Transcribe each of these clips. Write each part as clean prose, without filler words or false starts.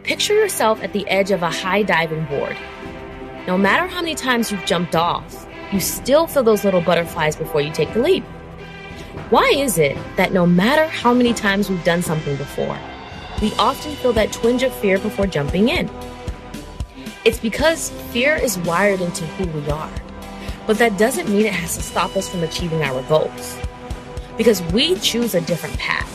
Picture yourself at the edge of a high diving board. No matter how many times you've jumped off, you still feel those little butterflies before you take the leap. Why is it that no matter how many times we've done something before, we often feel that twinge of fear before jumping in? It's because fear is wired into who we are, but that doesn't mean it has to stop us from achieving our goals, because we choose a different path.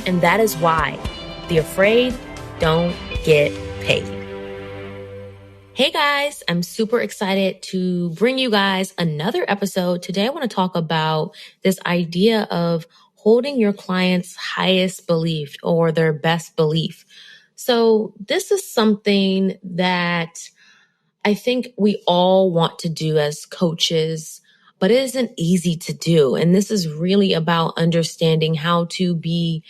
And that is why the afraid don't get paid. Hey guys, I'm super excited to bring you guys another episode. Today I want to talk about this idea of holding your client's highest belief or their best belief. So this is something that I think we all want to do as coaches, but it isn't easy to do. And this is really about understanding how to be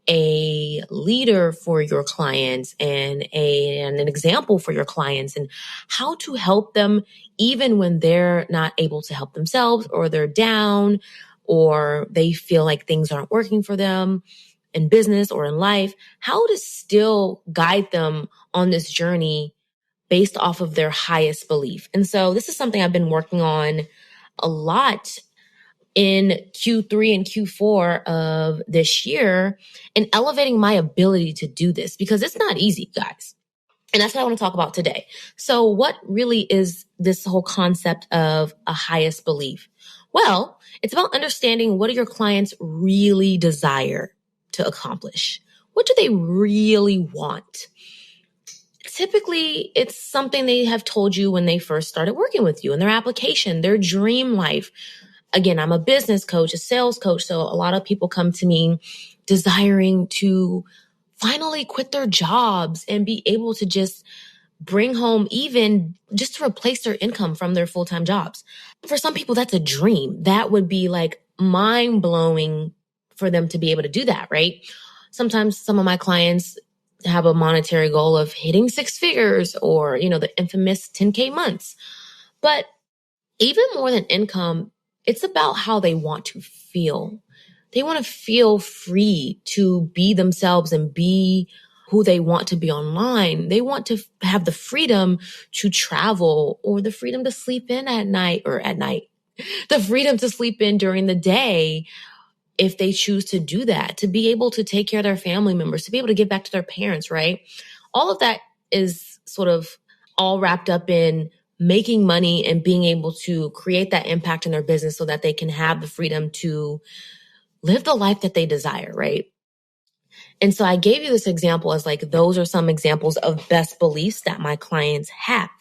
a leader for your clients and an example for your clients, and how to help them even when they're not able to help themselves, or they're down, or they feel like things aren't working for them in business or in life, how to still guide them on this journey based off of their highest belief. And so this is something I've been working on a lot in Q3 and Q4 of this year, and elevating my ability to do this, because it's not easy, guys. And that's what I want to talk about today. So what really is this whole concept of a highest belief? Well, it's about understanding, what do your clients really desire to accomplish? What do they really want? Typically, it's something they have told you when they first started working with you in their application, their dream life. Again, I'm a business coach, a sales coach, so a lot of people come to me desiring to finally quit their jobs and be able to just bring home, even just to replace their income from their full-time jobs. For some people, that's a dream. That would be like mind-blowing for them to be able to do that, right? Sometimes some of my clients have a monetary goal of hitting 6 figures, or, the infamous 10K months. But even more than income, it's about how they want to feel. They want to feel free to be themselves and be who they want to be online. They want to have the freedom to travel, or the freedom to sleep in the freedom to sleep in during the day if they choose to do that, to be able to take care of their family members, to be able to give back to their parents, right? All of that is sort of all wrapped up in making money and being able to create that impact in their business so that they can have the freedom to live the life that they desire, right? And so I gave you this example as like, those are some examples of best beliefs that my clients have.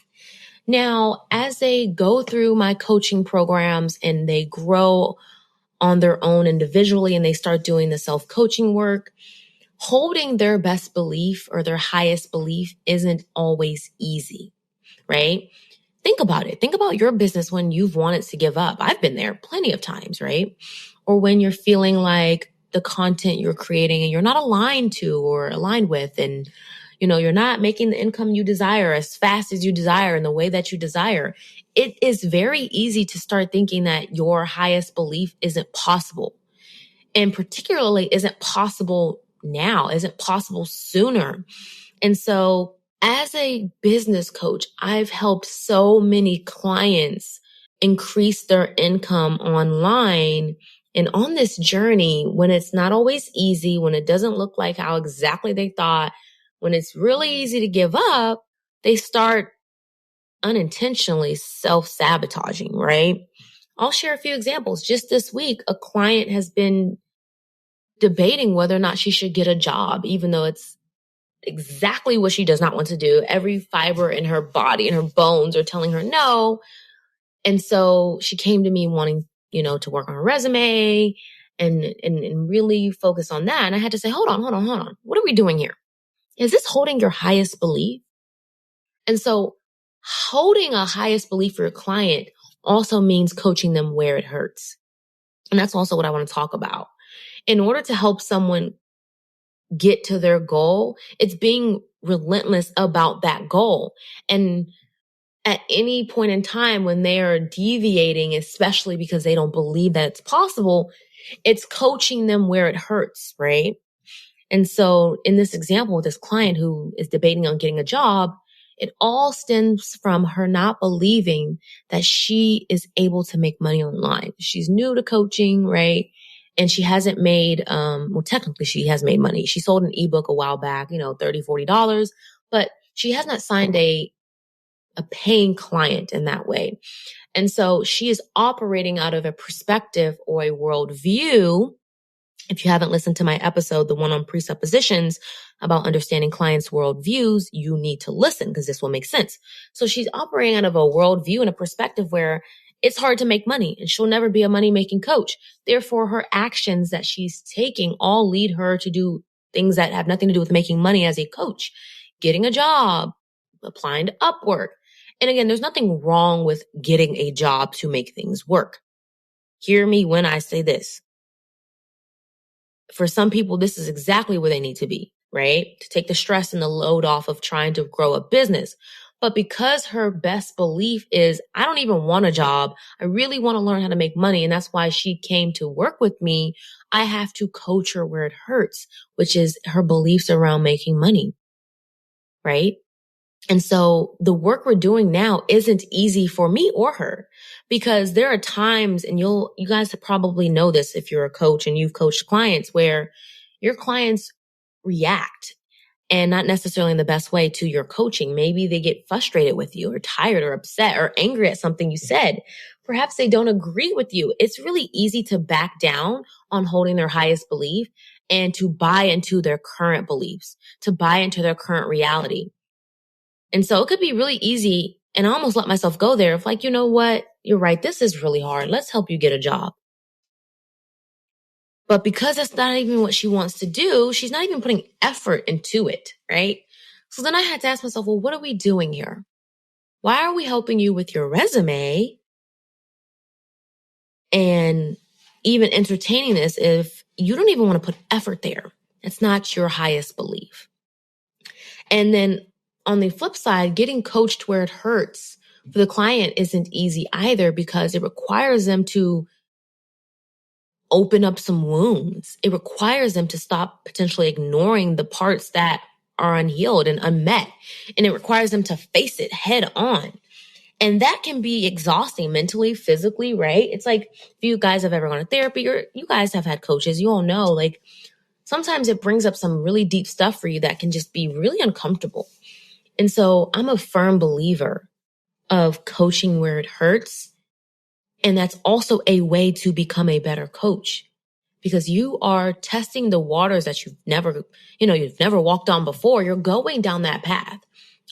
Now, as they go through my coaching programs and they grow on their own individually and they start doing the self-coaching work, holding their best belief or their highest belief isn't always easy, right? Think about it. Think about your business when you've wanted to give up. I've been there plenty of times, right? Or when you're feeling like the content you're creating and you're not aligned to or aligned with, and you're not making the income you desire as fast as you desire in the way that you desire. It is very easy to start thinking that your highest belief isn't possible, and particularly isn't possible now, isn't possible sooner. And so as a business coach, I've helped so many clients increase their income online. And on this journey, when it's not always easy, when it doesn't look like how exactly they thought, when it's really easy to give up, they start unintentionally self-sabotaging, right? I'll share a few examples. Just this week, a client has been debating whether or not she should get a job, even though it's exactly what she does not want to do. Every fiber in her body and her bones are telling her no. And so she came to me wanting, to work on her resume and really focus on that. And I had to say, hold on. What are we doing here? Is this holding your highest belief? And so holding a highest belief for your client also means coaching them where it hurts. And that's also what I want to talk about. In order to help someone get to their goal, it's being relentless about that goal. And at any point in time when they are deviating, especially because they don't believe that it's possible, it's coaching them where it hurts, right? And so in this example with this client who is debating on getting a job, it all stems from her not believing that she is able to make money online. She's new to coaching, right? And she hasn't made, well, technically she has made money. She sold an ebook a while back, $30, $40, but she has not signed a paying client in that way. And so she is operating out of a perspective or a worldview. If you haven't listened to my episode, the one on presuppositions about understanding clients' worldviews, you need to listen because this will make sense. So she's operating out of a worldview and a perspective where it's hard to make money and she'll never be a money-making coach. Therefore, her actions that she's taking all lead her to do things that have nothing to do with making money as a coach, getting a job, applying to Upwork. And again, there's nothing wrong with getting a job to make things work. Hear me when I say this. For some people, this is exactly where they need to be, right? To take the stress and the load off of trying to grow a business. But because her best belief is, I don't even want a job. I really want to learn how to make money. And that's why she came to work with me. I have to coach her where it hurts, which is her beliefs around making money, right? And so the work we're doing now isn't easy for me or her because there are times, and you guys probably know this if you're a coach and you've coached clients, where your clients react and not necessarily in the best way to your coaching. Maybe they get frustrated with you or tired or upset or angry at something you said. Perhaps they don't agree with you. It's really easy to back down on holding their highest belief and to buy into their current beliefs, to buy into their current reality. And so it could be really easy, and I almost let myself go there of like, you know what? You're right. This is really hard. Let's help you get a job. But because that's not even what she wants to do, she's not even putting effort into it, right? So then I had to ask myself, well, what are we doing here? Why are we helping you with your resume and even entertaining this if you don't even want to put effort there? It's not your highest belief. And then on the flip side, getting coached where it hurts for the client isn't easy either because it requires them to open up some wounds. It requires them to stop potentially ignoring the parts that are unhealed and unmet. And it requires them to face it head on. And that can be exhausting mentally, physically, right? It's like if you guys have ever gone to therapy or you guys have had coaches, you all know, like sometimes it brings up some really deep stuff for you that can just be really uncomfortable. And so I'm a firm believer of coaching where it hurts. And that's also a way to become a better coach because you are testing the waters that you've never walked on before. You're going down that path.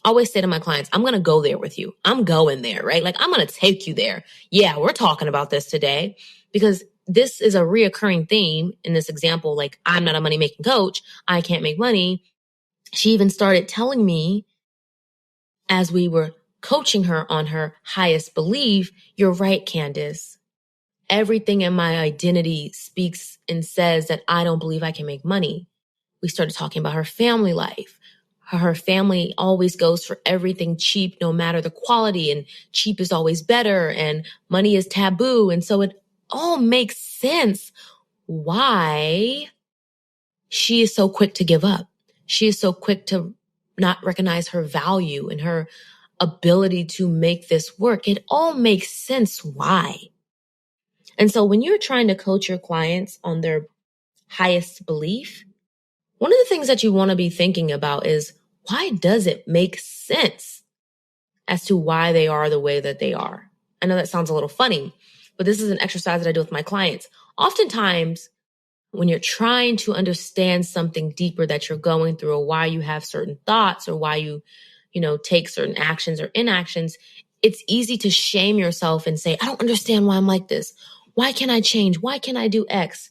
I always say to my clients, I'm going to go there with you. I'm going there, right? Like I'm going to take you there. Yeah, we're talking about this today because this is a reoccurring theme in this example. Like I'm not a money-making coach. I can't make money. She even started telling me as we were coaching her on her highest belief, you're right, Candace. Everything in my identity speaks and says that I don't believe I can make money. We started talking about her family life. Her family always goes for everything cheap, no matter the quality, and cheap is always better, and money is taboo. And so it all makes sense why she is so quick to give up. She is so quick to not recognize her value and her ability to make this work. It all makes sense why. And so when you're trying to coach your clients on their highest belief, one of the things that you want to be thinking about is why does it make sense as to why they are the way that they are? I know that sounds a little funny, but this is an exercise that I do with my clients. Oftentimes, when you're trying to understand something deeper that you're going through or why you have certain thoughts or why you take certain actions or inactions, it's easy to shame yourself and say, I don't understand why I'm like this. Why can't I change? Why can't I do X?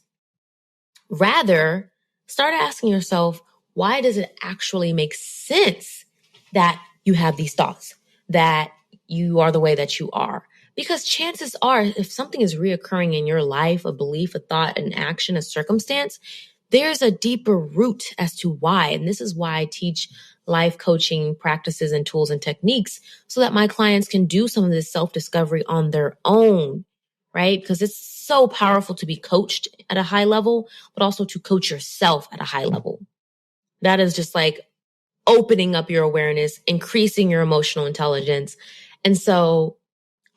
Rather, start asking yourself, why does it actually make sense that you have these thoughts, that you are the way that you are? Because chances are, if something is reoccurring in your life, a belief, a thought, an action, a circumstance, there's a deeper root as to why. And this is why I teach life coaching practices and tools and techniques so that my clients can do some of this self-discovery on their own, right? Because it's so powerful to be coached at a high level, but also to coach yourself at a high level. That is just like opening up your awareness, increasing your emotional intelligence. And so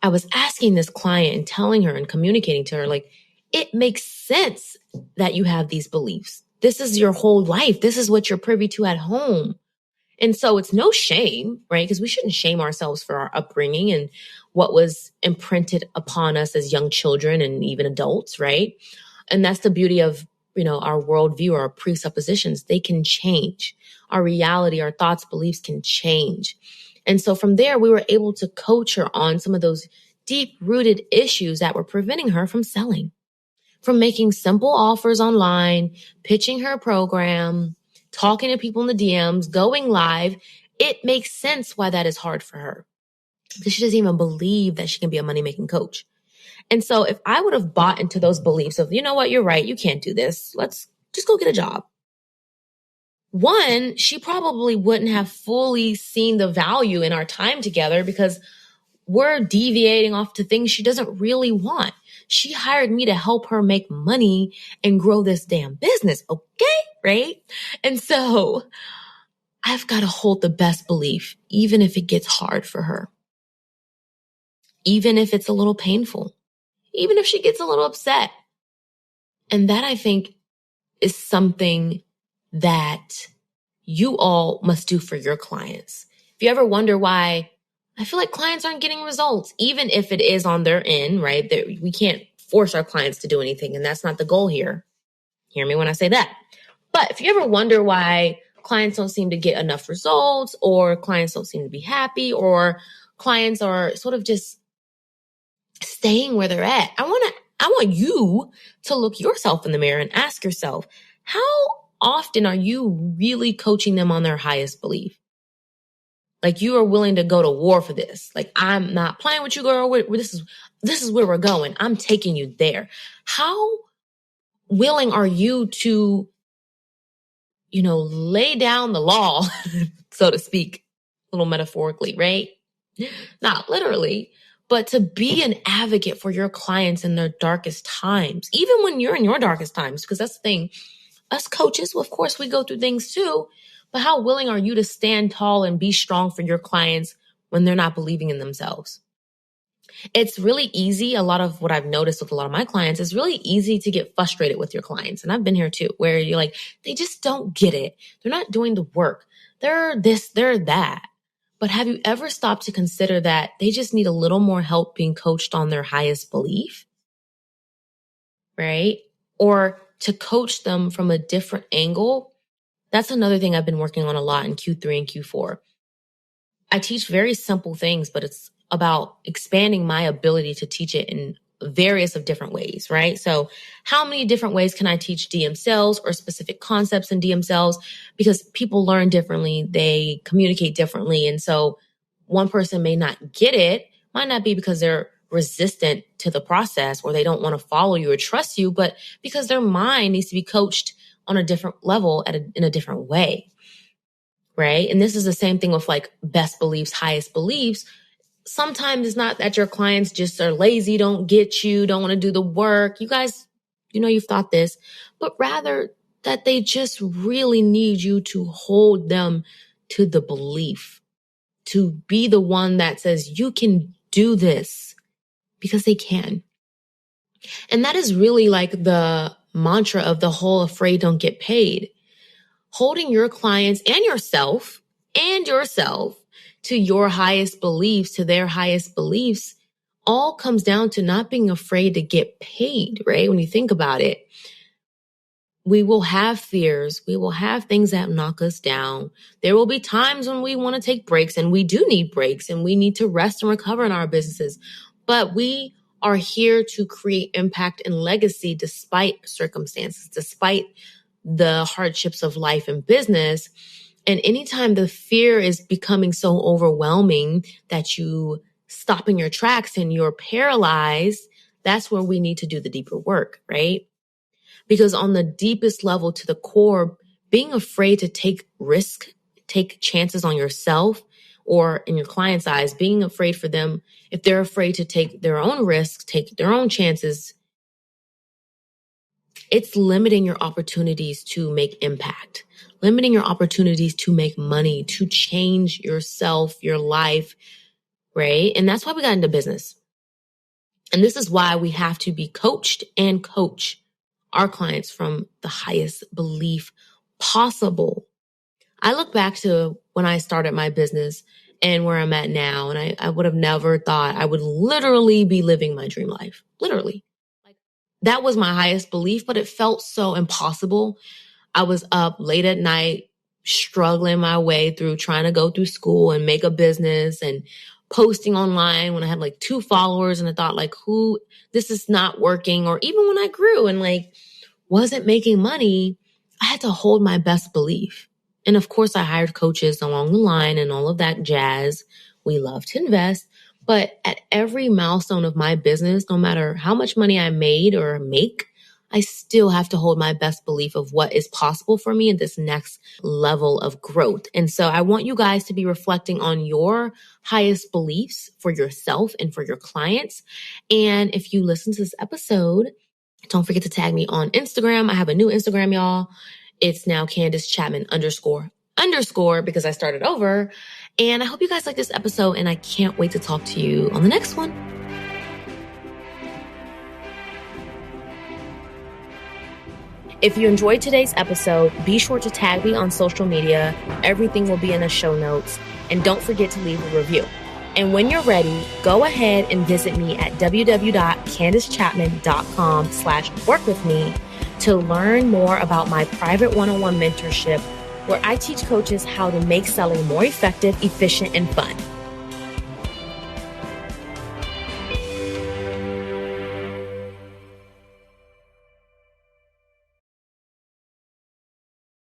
I was asking this client and telling her and communicating to her, like, it makes sense that you have these beliefs. This is your whole life. This is what you're privy to at home. And so it's no shame, right? Because we shouldn't shame ourselves for our upbringing and what was imprinted upon us as young children and even adults, right? And that's the beauty of, our worldview, our presuppositions. They can change. Our reality, our thoughts, beliefs can change. And so from there, we were able to coach her on some of those deep-rooted issues that were preventing her from selling, from making simple offers online, pitching her program, talking to people in the DMs, going live. It makes sense why that is hard for her, because she doesn't even believe that she can be a money-making coach. And so if I would have bought into those beliefs of, you know what, you're right, you can't do this. Let's just go get a job. One, she probably wouldn't have fully seen the value in our time together, because we're deviating off to things she doesn't really want. She hired me to help her make money and grow this damn business. Okay, right? And so I've got to hold the best belief, even if it gets hard for her, even if it's a little painful, even if she gets a little upset. And that, I think, is something that you all must do for your clients. If you ever wonder why I feel like clients aren't getting results, even if it is on their end, right? We can't force our clients to do anything, and that's not the goal here. Hear me when I say that. But if you ever wonder why clients don't seem to get enough results, or clients don't seem to be happy, or clients are sort of just staying where they're at, I want you to look yourself in the mirror and ask yourself, how often are you really coaching them on their highest belief? Like, you are willing to go to war for this. Like, I'm not playing with you, girl. This is where we're going. I'm taking you there. How willing are you to, lay down the law, so to speak, a little metaphorically, right? Not literally, but to be an advocate for your clients in their darkest times, even when you're in your darkest times, because that's the thing. Us coaches, well, of course, we go through things too, but how willing are you to stand tall and be strong for your clients when they're not believing in themselves? It's really easy. A lot of what I've noticed with a lot of my clients is really easy to get frustrated with your clients. And I've been here too, where you're like, they just don't get it. They're not doing the work. They're this, they're that. But have you ever stopped to consider that they just need a little more help being coached on their highest belief? Right? Or to coach them from a different angle. That's another thing I've been working on a lot in Q3 and Q4. I teach very simple things, but it's about expanding my ability to teach it in various of different ways, right? So how many different ways can I teach DM sales or specific concepts in DM sales? Because people learn differently, they communicate differently. And so one person may not get it, might not be because they're resistant to the process or they don't want to follow you or trust you, but because their mind needs to be coached on a different level in a different way, right? And this is the same thing with like best beliefs, highest beliefs. Sometimes it's not that your clients just are lazy, don't get you, don't want to do the work. You guys, you've thought this, but rather that they just really need you to hold them to the belief, to be the one that says you can do this, because they can. And that is really like the mantra of the whole afraid don't get paid. Holding your clients and yourself to your highest beliefs, to their highest beliefs, all comes down to not being afraid to get paid, right? When you think about it, we will have fears. We will have things that knock us down. There will be times when we want to take breaks, and we do need breaks, and we need to rest and recover in our businesses. But we are here to create impact and legacy despite circumstances, despite the hardships of life and business. And anytime the fear is becoming so overwhelming that you stop in your tracks and you're paralyzed, that's where we need to do the deeper work, right? Because on the deepest level, to the core, being afraid to take risk, take chances on yourself, or in your client's eyes, being afraid for them, if they're afraid to take their own risks, take their own chances, it's limiting your opportunities to make impact. limiting your opportunities to make money, to change yourself, your life, right? And that's why we got into business. And this is why we have to be coached and coach our clients from the highest belief possible. I look back to when I started my business and where I'm at now, and I would have never thought I would literally be living my dream life. Literally. Like, that was my highest belief, but it felt so impossible. I was up late at night, struggling my way through trying to go through school and make a business and posting online when I had like 2 followers. And I thought like, this is not working. Or even when I grew and like wasn't making money, I had to hold my best belief. And of course, I hired coaches along the line and all of that jazz. We love to invest. But at every milestone of my business, no matter how much money I made or make, I still have to hold my best belief of what is possible for me in this next level of growth. And so I want you guys to be reflecting on your highest beliefs for yourself and for your clients. And if you listen to this episode, don't forget to tag me on Instagram. I have a new Instagram, y'all. It's now Candace Chatman __ because I started over. And I hope you guys like this episode, and I can't wait to talk to you on the next one. If you enjoyed today's episode, be sure to tag me on social media. Everything will be in the show notes. And don't forget to leave a review. And when you're ready, go ahead and visit me at www.candacechatman.com/workwithme to learn more about my private one-on-one mentorship, where I teach coaches how to make selling more effective, efficient, and fun.